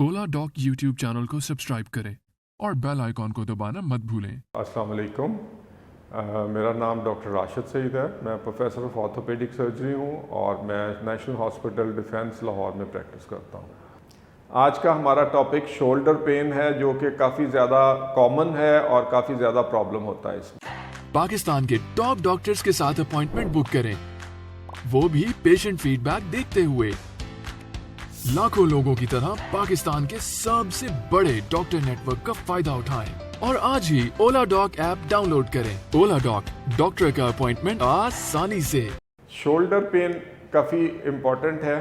ओला dock YouTube channel को subscribe करें और बेल आइकॉन को दबाना मत भूलें। अस्सलाम वालेकुम। मेरा नाम डॉक्टर राशिद सईद है। मैं प्रोफेसर ऑफ ऑर्थोपेडिक सर्जरी हूँ और मैं नेशनल हॉस्पिटल डिफेंस लाहौर में प्रैक्टिस करता हूँ। आज का हमारा टॉपिक शोल्डर पेन है, जो कि काफ़ी ज़्यादा कॉमन है और काफ़ी ज़्यादा प्रॉब्लम होता है इसमें। पाकिस्तान के टॉप डॉक्टर्स के साथ अपॉइंटमेंट बुक करें, वो भी पेशेंट फीडबैक देखते हुए। लाखों लोगों की तरह पाकिस्तान के सबसे बड़े डॉक्टर नेटवर्क का फायदा उठाएं और आज ही ओला डॉक ऐप डाउनलोड करें। ओला डॉक, डॉक्टर का अपॉइंटमेंट आसानी से। शोल्डर पेन काफ़ी इम्पॉर्टेंट है,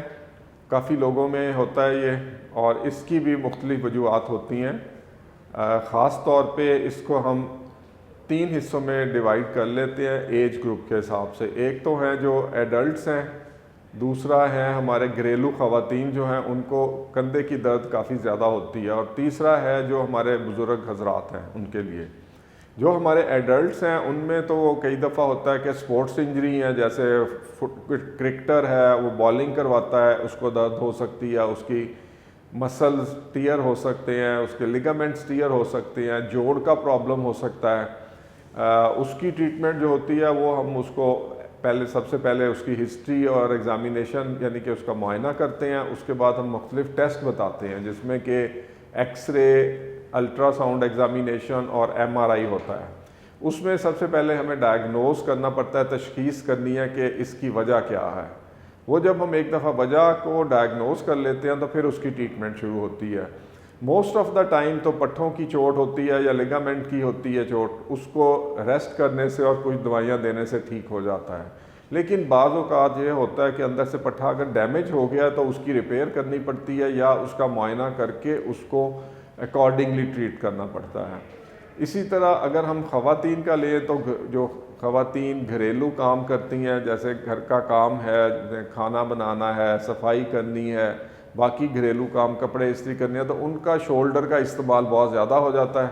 काफ़ी लोगों में होता है ये, और इसकी भी मुख्तलिफ वजूहात होती हैं। ख़ास तौर पे इसको हम 3 हिस्सों में डिवाइड कर लेते हैं एज ग्रुप के हिसाब से। एक तो हैं जो एडल्ट्स हैं, दूसरा है हमारे घरेलू ख़वातीन जो हैं उनको कंधे की दर्द काफ़ी ज़्यादा होती है, और तीसरा है जो हमारे बुज़ुर्ग हजरात हैं उनके लिए। जो हमारे एडल्ट्स हैं उनमें तो वो कई दफ़ा होता है कि स्पोर्ट्स इंजरी है, जैसे क्रिकेटर है वो बॉलिंग करवाता है, उसको दर्द हो सकती है, उसकी मसल्स टीयर हो सकते हैं, उसके लिगामेंट्स टीयर हो सकते हैं, जोड़ का प्रॉब्लम हो सकता है। उसकी ट्रीटमेंट जो होती है वो हम उसको सबसे पहले उसकी हिस्ट्री और एग्ज़ामिनेशन यानी कि उसका मुआयना करते हैं। उसके बाद हम मुख्तलिफ़ टेस्ट बताते हैं जिसमें कि एक्सरे, अल्ट्रासाउंड एग्ज़ामिनेशन और MRI होता है। उसमें सबसे पहले हमें डायग्नोज करना पड़ता है, तशख़ीस करनी है कि इसकी वजह क्या है। वो जब हम एक दफ़ा वजह को डायग्नोज कर लेते हैं तो फिर उसकी ट्रीटमेंट शुरू होती है। मोस्ट ऑफ़ द टाइम तो पट्ठों की चोट होती है या लिगामेंट की होती है चोट, उसको रेस्ट करने से और कुछ दवाइयाँ देने से ठीक हो जाता है। लेकिन बाज़ औक़ात ये होता है कि अंदर से पट्ठा अगर डैमेज हो गया तो उसकी रिपेयर करनी पड़ती है या उसका मुआयना करके उसको अकॉर्डिंगली ट्रीट करना पड़ता है। इसी तरह अगर हम ख़वातीन का लें तो जो ख़वातीन घरेलू काम करती हैं, जैसे घर का काम है, खाना बनाना है, सफाई करनी है, बाकी घरेलू काम, कपड़े इस्त्री करने हैं, तो उनका शोल्डर का इस्तेमाल बहुत ज़्यादा हो जाता है,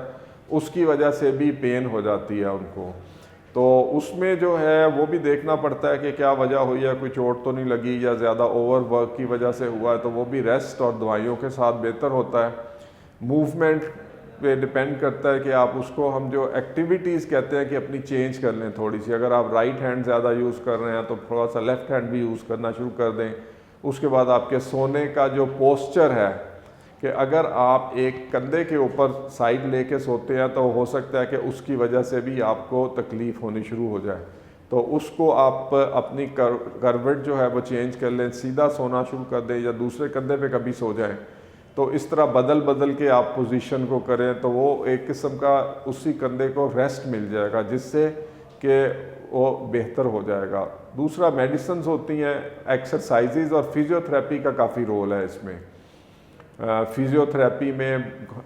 उसकी वजह से भी पेन हो जाती है उनको। तो उसमें जो है वो भी देखना पड़ता है कि क्या वजह हुई है, कोई चोट तो नहीं लगी या ज़्यादा ओवर वर्क की वजह से हुआ है, तो वो भी रेस्ट और दवाइयों के साथ बेहतर होता है। मूवमेंट पे डिपेंड करता है कि आप उसको, हम जो एक्टिविटीज़ कहते हैं कि अपनी चेंज कर लें थोड़ी सी। अगर आप राइट हैंड ज़्यादा यूज़ कर रहे हैं तो थोड़ा सा लेफ़्ट हैंड भी यूज़ करना शुरू कर दें। उसके बाद आपके सोने का जो पोस्चर है कि अगर आप एक कंधे के ऊपर साइड लेके सोते हैं तो हो सकता है कि उसकी वजह से भी आपको तकलीफ़ होनी शुरू हो जाए, तो उसको आप अपनी करवट जो है वो चेंज कर लें, सीधा सोना शुरू कर दें या दूसरे कंधे पे कभी सो जाएं। तो इस तरह बदल बदल के आप पोजीशन को करें तो वो एक किस्म का उसी कंधे को रेस्ट मिल जाएगा, जिससे कि वो बेहतर हो जाएगा। दूसरा मेडिसिन होती हैं, एक्सरसाइजेज और फिजियोथेरेपी का काफ़ी रोल है इसमें। फिजियोथेरेपी में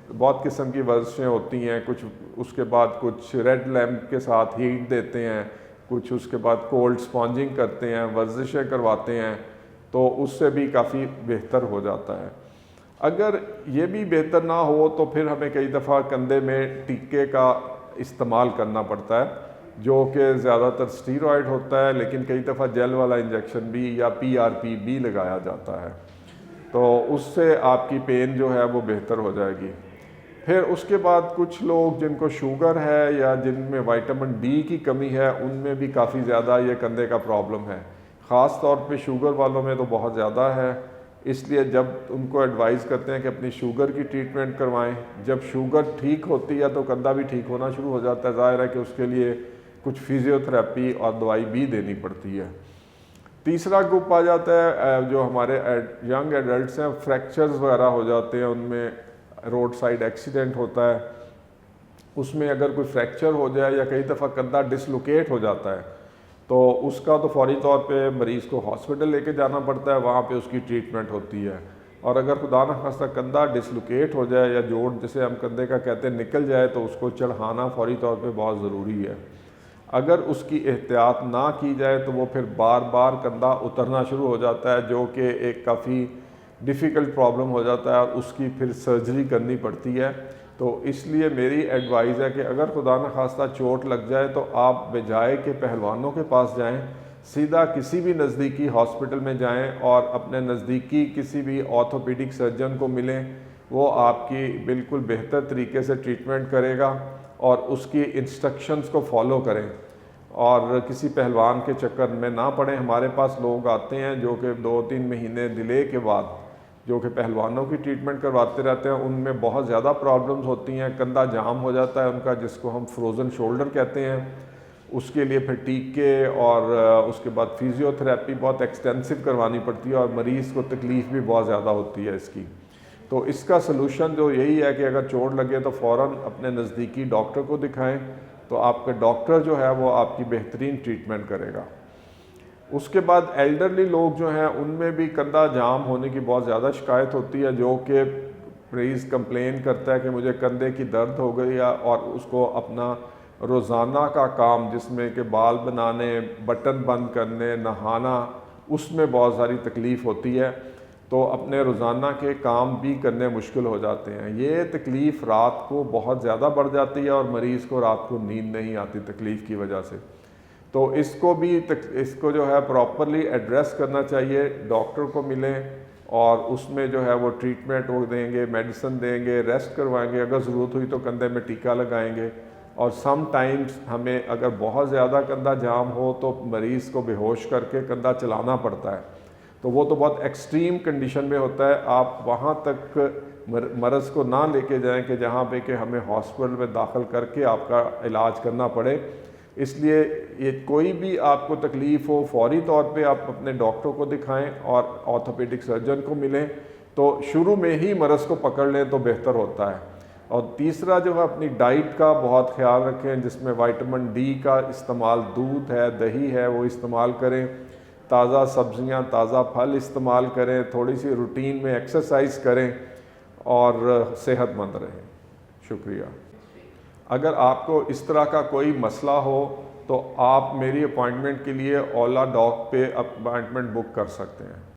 बहुत किस्म की वर्जिशें होती हैं, कुछ उसके बाद कुछ रेड लैम्प के साथ हीट देते हैं, कुछ उसके बाद कोल्ड स्पॉन्जिंग करते हैं, वर्जिशें करवाते हैं, तो उससे भी काफ़ी बेहतर हो जाता है। अगर ये भी बेहतर ना हो तो फिर हमें कई दफ़ा कंधे में टीके का इस्तेमाल करना पड़ता है, जो कि ज़्यादातर स्टीरॉयड होता है, लेकिन कई दफ़ा जेल वाला इंजेक्शन भी या PRP भी लगाया जाता है, तो उससे आपकी पेन जो है वो बेहतर हो जाएगी। फिर उसके बाद कुछ लोग जिनको शुगर है या जिनमें विटामिन D की कमी है, उनमें भी काफ़ी ज़्यादा ये कंधे का प्रॉब्लम है। ख़ास तौर पे शुगर वालों में तो बहुत ज़्यादा है, इसलिए जब उनको एडवाइज़ करते हैं कि अपनी शुगर की ट्रीटमेंट करवाएं। जब शुगर ठीक होती है तो कंधा भी ठीक होना शुरू हो जाता है। ज़ाहिर है कि उसके लिए कुछ फिजियोथेरेपी और दवाई भी देनी पड़ती है। तीसरा ग्रुप आ जाता है जो हमारे यंग एडल्ट्स हैं, फ्रैक्चर्स वगैरह हो जाते हैं, उनमें रोड साइड एक्सीडेंट होता है, उसमें अगर कोई फ्रैक्चर हो जाए या कई दफ़ा कंधा डिसलोकेट हो जाता है तो उसका तो फौरी तौर पे मरीज़ को हॉस्पिटल लेके जाना पड़ता है, वहाँ पे उसकी ट्रीटमेंट होती है। और अगर खुदा न खास्ता कंधा डिसलोकेट हो जाए या जोड़ जिसे हम कंधे का कहते हैं निकल जाए, तो उसको चढ़ाना फौरी तौर पे बहुत ज़रूरी है। अगर उसकी एहतियात ना की जाए तो वो फिर बार बार कंधा उतरना शुरू हो जाता है, जो कि एक काफ़ी डिफ़िकल्ट प्रॉब्लम हो जाता है और उसकी फिर सर्जरी करनी पड़ती है। तो इसलिए मेरी एडवाइस है कि अगर खुदा न खास्ता चोट लग जाए तो आप बजाय के पहलवानों के पास जाएं, सीधा किसी भी नज़दीकी हॉस्पिटल में जाएं और अपने नज़दीकी किसी भी ऑर्थोपेडिक सर्जन को मिलें, वो आपकी बिल्कुल बेहतर तरीके से ट्रीटमेंट करेगा और उसकी इंस्ट्रक्शंस को फॉलो करें और किसी पहलवान के चक्कर में ना पड़ें। हमारे पास लोग आते हैं जो कि 2-3 महीने डिले के बाद जो कि पहलवानों की ट्रीटमेंट करवाते रहते हैं, उनमें बहुत ज़्यादा प्रॉब्लम्स होती हैं, कंधा जाम हो जाता है उनका, जिसको हम फ्रोज़न शोल्डर कहते हैं। उसके लिए फिर टीके और उसके बाद फिज़ियोथेरेपी बहुत एक्सटेंसिव करवानी पड़ती है और मरीज़ को तकलीफ़ भी बहुत ज़्यादा होती है इसकी। तो इसका सलूशन जो यही है कि अगर चोट लगे तो फ़ौरन अपने नज़दीकी डॉक्टर को दिखाएं, तो आपका डॉक्टर जो है वो आपकी बेहतरीन ट्रीटमेंट करेगा। उसके बाद एल्डरली लोग जो हैं उनमें भी कंधा जाम होने की बहुत ज़्यादा शिकायत होती है, जो कि मरीज़ कंप्लेन करता है कि मुझे कंधे की दर्द हो गई है और उसको अपना रोज़ाना का काम जिसमें कि बाल बनाने, बटन बंद करने, नहाना, उसमें बहुत सारी तकलीफ़ होती है, तो अपने रोज़ाना के काम भी करने मुश्किल हो जाते हैं। ये तकलीफ़ रात को बहुत ज़्यादा बढ़ जाती है और मरीज़ को रात को नींद नहीं आती तकलीफ़ की वजह से। तो इसको जो है प्रॉपरली एड्रेस करना चाहिए, डॉक्टर को मिलें और उसमें जो है वो ट्रीटमेंट वो देंगे, मेडिसिन देंगे, रेस्ट करवाएंगे, अगर ज़रूरत हुई तो कंधे में टीका लगाएंगे। और सम टाइम्स हमें अगर बहुत ज़्यादा कंधा जाम हो तो मरीज़ को बेहोश करके कंधा चलाना पड़ता है, तो वो तो बहुत एक्सट्रीम कंडीशन में होता है। आप वहाँ तक मर्ज़ को ना लेके जाएं कि जहाँ पे कि हमें हॉस्पिटल में दाखिल करके आपका इलाज करना पड़े। इसलिए ये कोई भी आपको तकलीफ़ हो, फौरी तौर पे आप अपने डॉक्टर को दिखाएं और ऑर्थोपेडिक सर्जन को मिलें, तो शुरू में ही मर्ज़ को पकड़ लें तो बेहतर होता है। और तीसरा जो है अपनी डाइट का बहुत ख्याल रखें, जिसमें विटामिन डी का इस्तेमाल, दूध है, दही है, वो इस्तेमाल करें, ताज़ा सब्ज़ियाँ, ताज़ा फल इस्तेमाल करें, थोड़ी सी रूटीन में एक्सरसाइज करें और सेहतमंद रहें। शुक्रिया। अगर आपको इस तरह का कोई मसला हो तो आप मेरी अपॉइंटमेंट के लिए ओला डॉक पे अपॉइंटमेंट बुक कर सकते हैं।